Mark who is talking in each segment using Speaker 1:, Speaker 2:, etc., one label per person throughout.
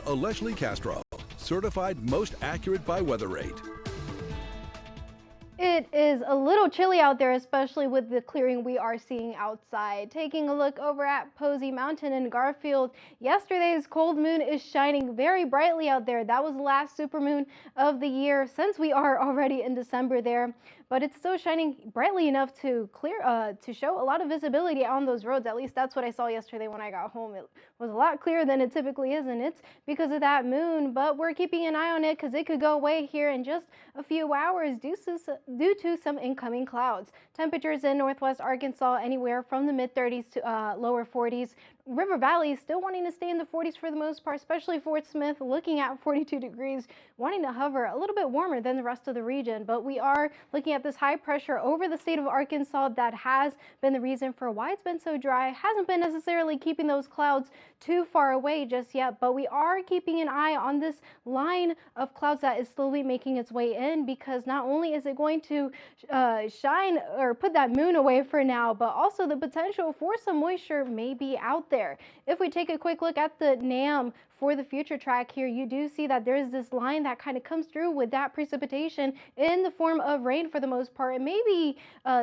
Speaker 1: Allegedly Castro, certified most accurate by Weather Rate.
Speaker 2: It is a little chilly out there, especially with the clearing we are seeing outside. Taking a look over at Posey Mountain in Garfield, yesterday's cold moon is shining very brightly out there. That was the last supermoon of the year since we are already in December there, but it's still shining brightly enough to to show a lot of visibility on those roads. At least that's what I saw yesterday when I got home. It was a lot clearer than it typically is, and it's because of that moon, but we're keeping an eye on it because it could go away here in just a few hours due to some incoming clouds. Temperatures in northwest Arkansas anywhere from the mid-30s to lower 40s. River Valley is still wanting to stay in the 40s for the most part, especially Fort Smith, looking at 42 degrees, wanting to hover a little bit warmer than the rest of the region. But we are looking at this high pressure over the state of Arkansas that has been the reason for why it's been so dry. Hasn't been necessarily keeping those clouds too far away just yet, but we are keeping an eye on this line of clouds that is slowly making its way in, because not only is it going to shine or put that moon away for now, but also the potential for some moisture may be out there. If we take a quick look at the NAM for the future track here, you do see that there's this line that kind of comes through with that precipitation in the form of rain for the most part, and maybe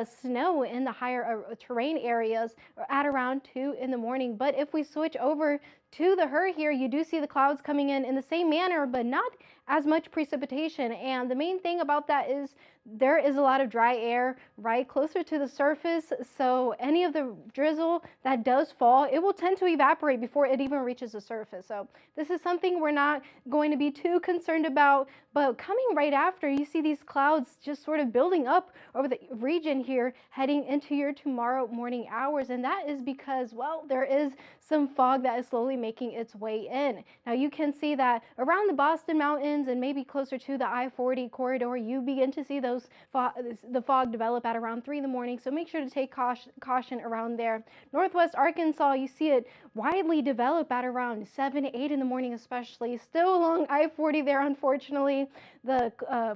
Speaker 2: snow in the higher terrain areas at around 2 in the morning. But if we switch over to the HRRR here, you do see the clouds coming in the same manner, but not as much precipitation. And the main thing about that is there is a lot of dry air right closer to the surface, so any of the drizzle that does fall, it will tend to evaporate before it even reaches the surface. So this is something we're not going to be too concerned about. But coming right after, you see these clouds just sort of building up over the region here heading into your tomorrow morning hours, and that is because, well, there is some fog that is slowly making its way in. Now you can see that around the Boston Mountains and maybe closer to the I-40 corridor, you begin to see the fog develop at around 3 in the morning, so make sure to take caution around there. Northwest Arkansas, you see it widely develop at around 7 to 8 in the morning, especially. Still along I-40 there, unfortunately. The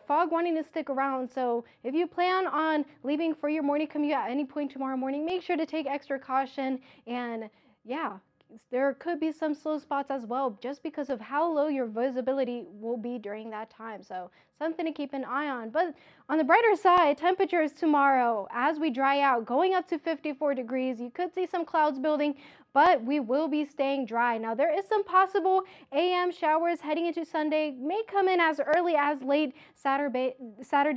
Speaker 2: fog wanting to stick around, so if you plan on leaving for your morning commute at any point tomorrow morning, make sure to take extra caution. And yeah, there could be some slow spots as well, just because of how low your visibility will be during that time. So something to keep an eye on. But on the brighter side, temperatures tomorrow, as we dry out, going up to 54 degrees. You could see some clouds building, but we will be staying dry. Now, there is some possible AM showers heading into Sunday, may come in as early as late Saturday,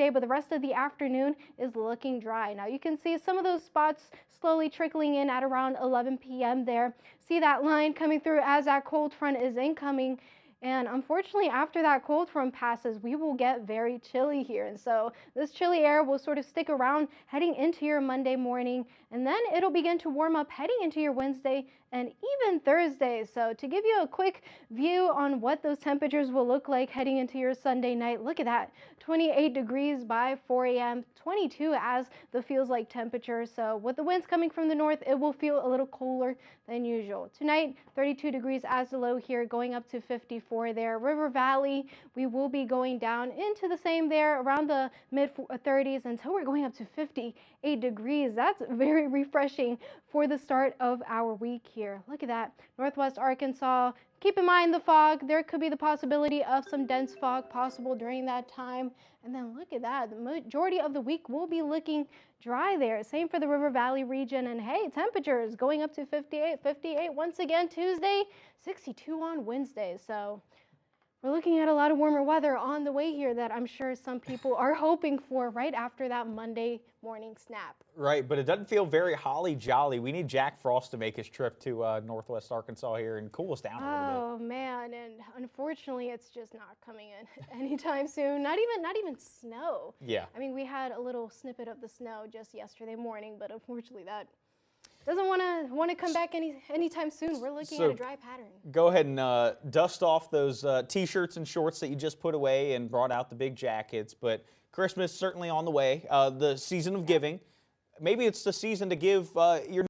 Speaker 2: but the rest of the afternoon is looking dry. Now, you can see some of those spots slowly trickling in at around 11 p.m. there. See that line coming through as that cold front is incoming. And unfortunately, after that cold front passes, we will get very chilly here. And so this chilly air will sort of stick around heading into your Monday morning, and then it'll begin to warm up heading into your Wednesday and even Thursday. So to give you a quick view on what those temperatures will look like heading into your Sunday night, look at that, 28 degrees by 4 a.m., 22 as the feels like temperature. So with the winds coming from the north, it will feel a little cooler than usual. Tonight, 32 degrees as the low here, going up to 54 there. River Valley, we will be going down into the same there, around the mid-30s until we're going up to 58 degrees. That's very refreshing for the start of our week here. Look at that. Northwest Arkansas, keep in mind the fog. There could be the possibility of some dense fog possible during that time. And then look at that. The majority of the week will be looking dry there. Same for the River Valley region. And hey, temperatures going up to 58 once again Tuesday, 62 on Wednesday. So we're looking at a lot of warmer weather on the way here that I'm sure some people are hoping for right after that Monday morning snap.
Speaker 3: Right, but it doesn't feel very holly jolly. We need Jack Frost to make his trip to Northwest Arkansas here and cool us down a little bit.
Speaker 2: Oh man, and unfortunately it's just not coming in anytime soon. Not even snow.
Speaker 3: Yeah.
Speaker 2: I mean, we had a little snippet of the snow just yesterday morning, but unfortunately that doesn't want to come back anytime soon. We're looking at a dry pattern.
Speaker 3: Go ahead and dust off those T-shirts and shorts that you just put away and brought out the big jackets. But Christmas certainly on the way. The season of giving. Maybe it's the season to give your